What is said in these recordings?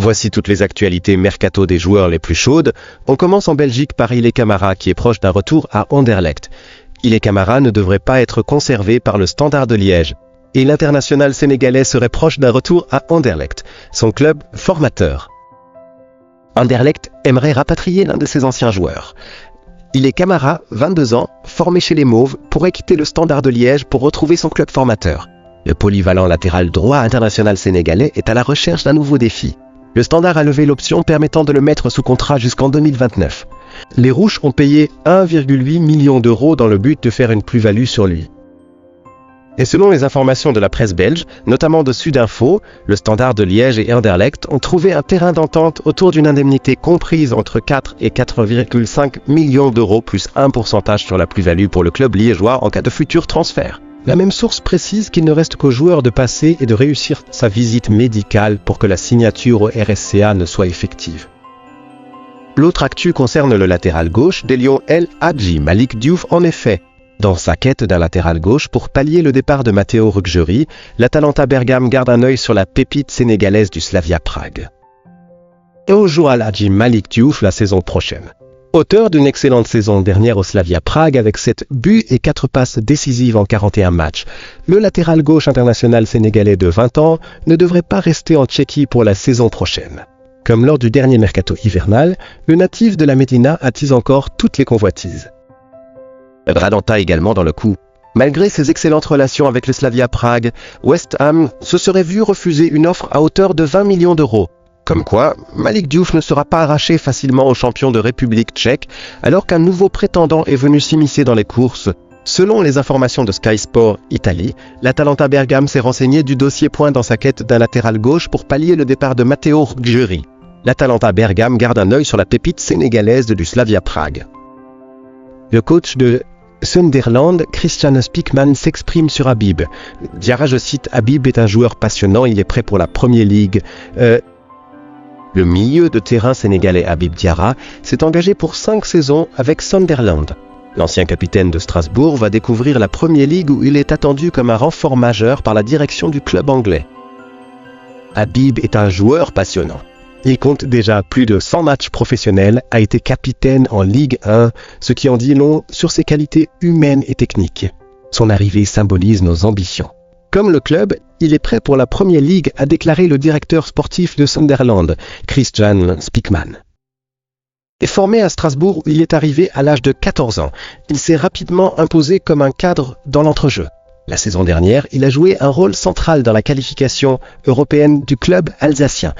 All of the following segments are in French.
Voici toutes les actualités mercato des joueurs les plus chaudes. On commence en Belgique par Ile Camara qui est proche d'un retour à Anderlecht. Ile Camara ne devrait pas être conservé par le Standard de Liège. Et l'international sénégalais serait proche d'un retour à Anderlecht, son club formateur. Anderlecht aimerait rapatrier l'un de ses anciens joueurs. Ile Camara, 22 ans, formé chez les Mauves, pourrait quitter le Standard de Liège pour retrouver son club formateur. Le polyvalent latéral droit international sénégalais est à la recherche d'un nouveau défi. Le Standard a levé l'option permettant de le mettre sous contrat jusqu'en 2029. Les Rouges ont payé 1,8 million d'euros dans le but de faire une plus-value sur lui. Et selon les informations de la presse belge, notamment de Sudinfo, le Standard de Liège et Anderlecht ont trouvé un terrain d'entente autour d'une indemnité comprise entre 4 et 4,5 millions d'euros plus un pourcentage sur la plus-value pour le club liégeois en cas de futur transfert. La même source précise qu'il ne reste qu'au joueur de passer et de réussir sa visite médicale pour que la signature au RSCA ne soit effective. L'autre actu concerne le latéral gauche des Lions El Hadji Malick Diouf en effet. Dans sa quête d'un latéral gauche pour pallier le départ de Matteo Ruggieri, l'Atalanta Bergame garde un œil sur la pépite sénégalaise du Slavia Prague. Et on joue El Hadji Malick Diouf la saison prochaine. Auteur d'une excellente saison dernière au Slavia Prague avec 7 buts et 4 passes décisives en 41 matchs, le latéral gauche international sénégalais de 20 ans ne devrait pas rester en Tchéquie pour la saison prochaine. Comme lors du dernier mercato hivernal, le natif de la Médina attise encore toutes les convoitises. Bradanta également dans le coup. Malgré ses excellentes relations avec le Slavia Prague, West Ham se serait vu refuser une offre à hauteur de 20 millions d'euros. Comme quoi, Malick Diouf ne sera pas arraché facilement aux champions de République tchèque, alors qu'un nouveau prétendant est venu s'immiscer dans les courses. Selon les informations de Sky Sport Italie, l'Atalanta Bergame s'est renseigné du dossier point dans sa quête d'un latéral gauche pour pallier le départ de Matteo Ruggieri. L'Atalanta Bergame garde un œil sur la pépite sénégalaise du Slavia Prague. Le coach de Sunderland, Christian Spiekman, s'exprime sur Habib. Diarra, je cite, Habib est un joueur passionnant, il est prêt pour la Premier League. Le milieu de terrain sénégalais Habib Diarra s'est engagé pour 5 saisons avec Sunderland. L'ancien capitaine de Strasbourg va découvrir la Premier League où il est attendu comme un renfort majeur par la direction du club anglais. Habib est un joueur passionnant. Il compte déjà plus de 100 matchs professionnels, a été capitaine en Ligue 1, ce qui en dit long sur ses qualités humaines et techniques. Son arrivée symbolise nos ambitions. Comme le club, il est prêt pour la Premier League, a déclaré le directeur sportif de Sunderland, Christian Spiekman. Et formé à Strasbourg où il est arrivé à l'âge de 14 ans, il s'est rapidement imposé comme un cadre dans l'entrejeu. La saison dernière, il a joué un rôle central dans la qualification européenne du club alsacien,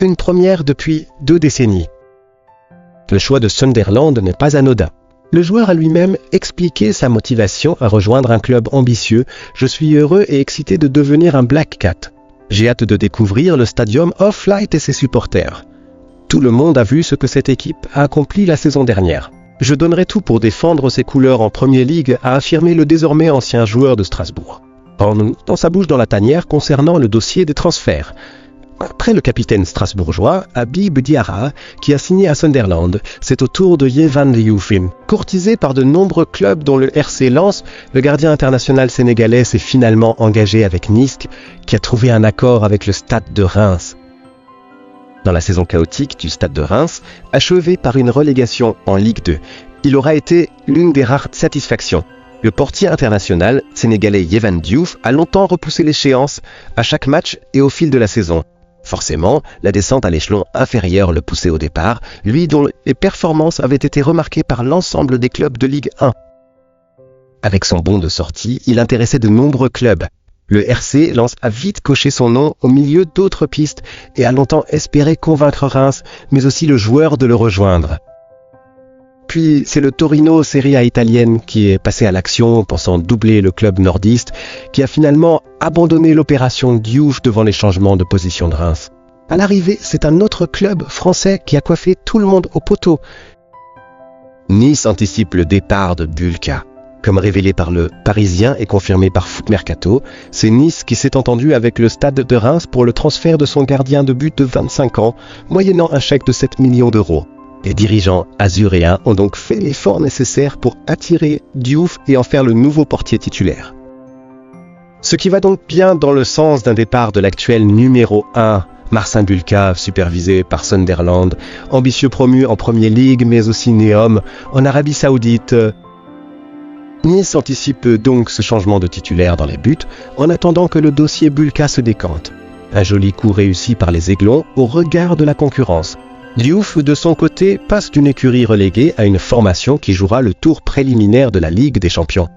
une première depuis 2 décennies. Le choix de Sunderland n'est pas anodin. Le joueur a lui-même expliqué sa motivation à rejoindre un club ambitieux. Je suis heureux et excité de devenir un Black Cat. J'ai hâte de découvrir le Stadium of Light et ses supporters. Tout le monde a vu ce que cette équipe a accompli la saison dernière. Je donnerai tout pour défendre ses couleurs en Premier League, a affirmé le désormais ancien joueur de Strasbourg. Dans sa bouche dans la tanière concernant le dossier des transferts. Après le capitaine strasbourgeois, Habib Diarra, qui a signé à Sunderland, c'est au tour de Yehvan Dioufin. Courtisé par de nombreux clubs dont le RC Lens, le gardien international sénégalais s'est finalement engagé avec Nice, qui a trouvé un accord avec le Stade de Reims. Dans la saison chaotique du Stade de Reims, achevée par une relégation en Ligue 2, il aura été l'une des rares satisfactions. Le portier international sénégalais Yehvan Diouf a longtemps repoussé l'échéance à chaque match et au fil de la saison. Forcément, la descente à l'échelon inférieur le poussait au départ, lui dont les performances avaient été remarquées par l'ensemble des clubs de Ligue 1. Avec son bon de sortie, il intéressait de nombreux clubs. Le RC Lens a vite coché son nom au milieu d'autres pistes et a longtemps espéré convaincre Reims, mais aussi le joueur de le rejoindre. Puis c'est le Torino Serie A italienne qui est passé à l'action, pensant doubler le club nordiste, qui a finalement abandonné l'opération Diouf devant les changements de position de Reims. À l'arrivée, c'est un autre club français qui a coiffé tout le monde au poteau. Nice anticipe le départ de Bulka. Comme révélé par le Parisien et confirmé par Foot Mercato, c'est Nice qui s'est entendu avec le Stade de Reims pour le transfert de son gardien de but de 25 ans, moyennant un chèque de 7 millions d'euros. Les dirigeants azuréens ont donc fait l'effort nécessaire pour attirer Diouf et en faire le nouveau portier titulaire. Ce qui va donc bien dans le sens d'un départ de l'actuel numéro 1 Marcin Bulka, supervisé par Sunderland, ambitieux promu en Premier League mais aussi Neom en Arabie Saoudite. Nice anticipe donc ce changement de titulaire dans les buts en attendant que le dossier Bulka se décante. Un joli coup réussi par les Aiglons au regard de la concurrence. Diouf, de son côté, passe d'une écurie reléguée à une formation qui jouera le tour préliminaire de la Ligue des Champions.